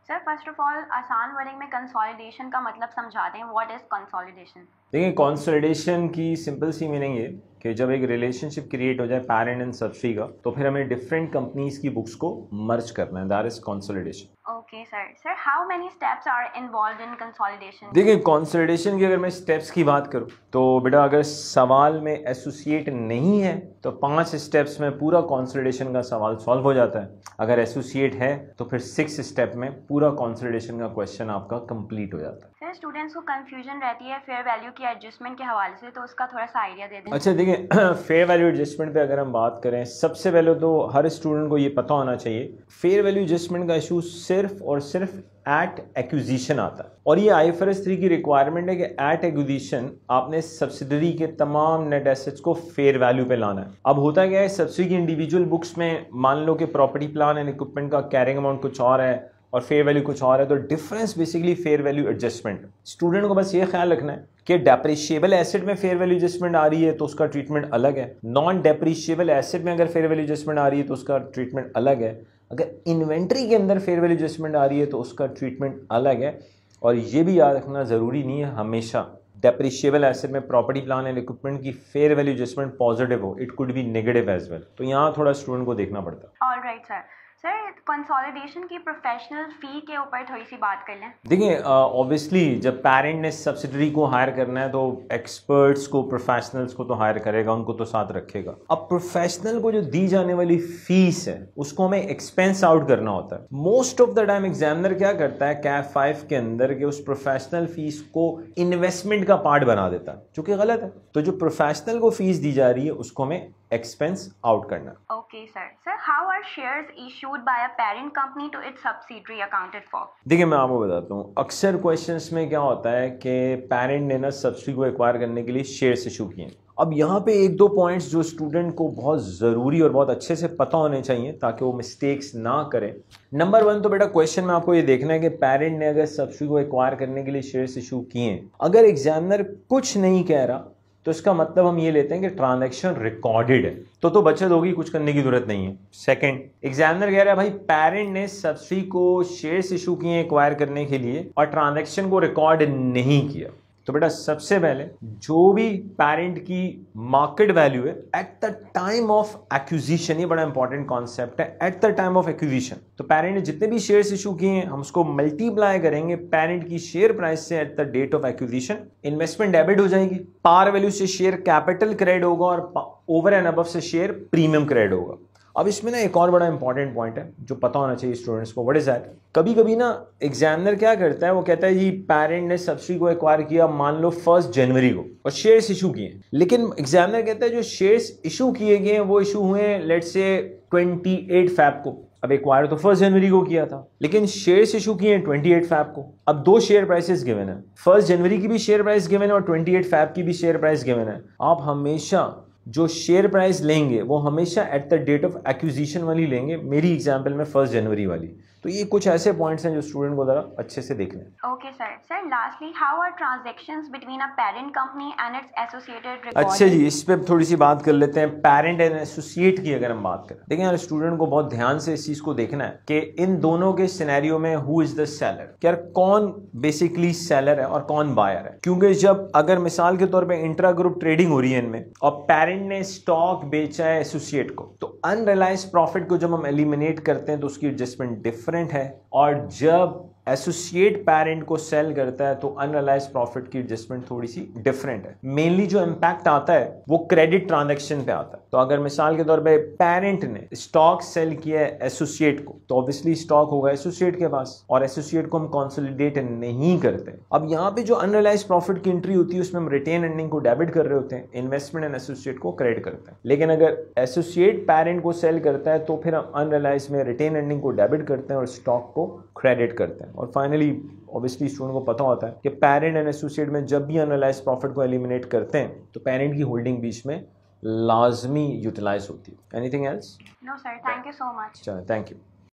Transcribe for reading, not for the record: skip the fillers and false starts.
Sir first of all आसान wording में consolidation का मतलब समझा दें, व्हाट इज कंसोलिडेशन? देखिए, कंसोलिडेशन की सिंपल सी मीनिंग ये कि जब एक रिलेशनशिप क्रिएट हो जाए पेरेंट एंड सब्सिडी का, तो फिर हमें डिफरेंट कंपनीज की बुक्स को मर्ज करना है, that is consolidation. Okay sir. Sir how many steps are involved in consolidation? देखिए, कंसोलिडेशन की अगर मैं स्टेप्स की बात करूं तो बेटा अगर सवाल में एसोसिएट नहीं है तो 5 स्टेप्स में पूरा कंसोलिडेशन का सवाल सॉल्व हो जाता है। अगर एसोसिएट है तो फिर 6 स्टेप में पूरा कंसोलिडेशन का क्वेश्चन आपका कंप्लीट हो जाता है। सर स्टूडेंट्स को कंफ्यूजन रहती है फेयर वैल्यू की एडजस्टमेंट के हवाले से, तो उसका थोड़ा सा आइडिया दे दें। अच्छा, देखिए फेयर वैल्यू एडजस्टमेंट पे अगर हम बात करें, सबसे पहले तो हर स्टूडेंट को ये पता होना चाहिए फेयर वैल्यू एडजस्टमेंट का इशू सिर्फ और सिर्फ एट एक्विजिशन आता है, और ये IFRS 3 की रिक्वायरमेंट है कि एट एक्विजिशन आपने सब्सिडरी के तमाम नेट एसेट्स को फेयर वैल्यू पे लाना है। अब होता क्या है, सब्सिडरी की इंडिविजुअल बुक्स में मान लो कि प्रॉपर्टी प्लान एंड इक्विपमेंट का कैरिंग अमाउंट कुछ और है और फेयर वैल्यू कुछ और है, तो difference basically fair value adjustment. Student को बस ये ख्याल रखना है कि डेप्रिशिएबल एसेट में फेयर वैल्यू एडजस्टमेंट आ रही है तो उसका ट्रीटमेंट अलग है, नॉन डेप्रिशिएबल एसेट में अगर फेयर वैल्यू एडजस्टमेंट आ रही है तो उसका ट्रीटमेंट अलग है, अगर इन्वेंट्री के अंदर फेयर वैल्यू एडजस्टमेंट आ रही है तो उसका ट्रीटमेंट अलग है। और ये भी याद रखना ज़रूरी नहीं है हमेशा डेप्रिशिएबल एसेट में प्रॉपर्टी प्लान एंड इक्विपमेंट की फेयर वैल्यू एडजस्टमेंट पॉजिटिव हो, it could be negative as well, तो यहाँ थोड़ा स्टूडेंट को देखना पड़ता है। Alright sir. सर कंसोलिडेशन की प्रोफेशनल फी के ऊपर थोड़ी सी बात कर लें। देखिए, ऑब्वियसली जब पेरेंट ने सब्सिडरी को हायर करना है तो एक्सपर्ट्स को, प्रोफेशनल्स को तो हायर करेगा, उनको तो साथ रखेगा। अब प्रोफेशनल को जो दी जाने वाली फीस है उसको हमें एक्सपेंस आउट करना होता है। Most of the time examiner क्या करता है कैप 5 के अंदर के उस प्रोफेशनल फीस को इन्वेस्टमेंट का पार्ट बना देता है, जो कि गलत है। तो जो प्रोफेशनल को फीस दी जा रही है उसको हमें एक्सपेंस आउट करना। Okay sir. Sir how are shares issued by a parent company to its subsidiary accounted for? देखिए, मैं आपको बताता हूँ, अक्सर क्वेश्चंस में क्या होता है कि पेरेंट ने ना सब्सिडी को एक्वायर करने के लिए शेयर्स इशू किए। अब यहाँ पे एक दो पॉइंट्स जो स्टूडेंट को बहुत ज़रूरी और बहुत अच्छे से पता होने चाहिए ताकि वो मिस्टेक्स ना करे। नंबर 1 तो बेटा क्वेश्चन में आपको ये देखना है कि पेरेंट ने अगर सब्सिडी को एक्वायर करने के लिए शेयर्स इशू किए, अगर एग्जामिनर कुछ नहीं कह रहा तो इसका मतलब हम ये लेते हैं कि ट्रांजैक्शन रिकॉर्डेड है, तो बचत होगी, कुछ करने की जरूरत नहीं है। सेकंड, एग्जामिनर कह रहा है भाई पेरेंट ने सब्सिडी को शेयर्स इशू किए एक्वायर करने के लिए और ट्रांजैक्शन को रिकॉर्ड नहीं किया, तो बेटा सबसे पहले जो भी पेरेंट की मार्केट वैल्यू है at the time of acquisition, ये बड़ा इंपॉर्टेंट कॉन्सेप्ट है, at the time of acquisition. तो पेरेंट ने जितने भी शेयर्स इशू किए हैं हम उसको मल्टीप्लाई करेंगे पेरेंट की शेयर प्राइस से at the date of acquisition. Investment debit हो जाएगी, पार वैल्यू से शेयर कैपिटल क्रेडिट होगा और ओवर एंड अबव से शेयर प्रीमियम क्रेडिट होगा। अब इसमें ना एक और बड़ा इंपॉर्टेंट पॉइंट है जो पता होना चाहिए स्टूडेंट्स को, व्हाट इज दैट? कभी कभी ना एग्जामिनर क्या करता है, वो कहता है जी पेरेंट ने सब्सिडी को एक्वायर किया मान लो 1 जनवरी को और शेयर्स इशू किए, लेकिन एग्जामिनर कहता है जो शेयर्स इशू किए गए वो इशू हुए लेट्स से 28 फैब को। अब एक्वायर तो 1 जनवरी को किया था लेकिन शेयर्स इशू किए 28 फैब को। अब दो शेयर प्राइसेस गिवन है, 1 जनवरी की भी शेयर प्राइस गिवन है और 28 फैब की भी शेयर प्राइस गिवन है। आप हमेशा जो शेयर प्राइस लेंगे वो हमेशा at the date of acquisition वाली लेंगे, मेरी एग्जांपल में 1 जनवरी वाली। तो ये कुछ ऐसे पॉइंट्स हैं जो स्टूडेंट को जरा अच्छे से देखने हैं। Okay sir. Sir lastly how are transactions between a parent company and its associated record? अच्छा जी, इस पे थोड़ी सी बात कर लेते हैं पेरेंट एंड एसोसिएट की। अगर हम बात करें, देखिए यार स्टूडेंट को बहुत ध्यान से इस चीज को देखना है कि इन दोनों के सिनेरियो में हु इज द सेलर, यार कौन बेसिकली सेलर है और कौन बायर है। क्योंकि जब अगर मिसाल के तौर पे इंट्रा ग्रुप ट्रेडिंग हो रही है इनमें और पेरेंट ने स्टॉक बेचा है एसोसिएट को, तो अनरियलाइज्ड प्रॉफिट को जब हम एलिमिनेट करते हैं तो उसकी एडजस्टमेंट डिफरेंट है, और जब एसोसिएट पेरेंट को सेल करता है तो अनरियलाइज्ड प्रॉफिट की एडजस्टमेंट थोड़ी सी डिफरेंट है। मेनली जो इंपैक्ट आता है वो क्रेडिट ट्रांजैक्शन पे आता है। तो अगर मिसाल के तौर पे पेरेंट ने स्टॉक सेल किया है एसोसिएट को तो ऑब्वियसली स्टॉक होगा एसोसिएट के पास, और एसोसिएट को हम कंसोलिडेट नहीं करते। अब यहाँ पे जो अनरियलाइज्ड प्रॉफिट की एंट्री होती है उसमें हम रिटेन अर्निंग को डेबिट कर रहे होते हैं, इन्वेस्टमेंट एंड एसोसिएट को क्रेडिट करते हैं। लेकिन अगर एसोसिएट पेरेंट को सेल करता है तो फिर हम अनरियलाइज्ड में रिटेन अर्निंग को डेबिट करते हैं और स्टॉक को क्रेडिट करते हैं। और फाइनली ऑब्वियसली स्टूडेंट को पता होता है कि पेरेंट एंड एसोसिएट में जब भी अनरियलाइज्ड प्रॉफिट को एलिमिनेट करते हैं तो पेरेंट की होल्डिंग बीच में लाजमी यूटिलाइज होती है। Anything else? No sir, thank you so much. चलो, थैंक यू।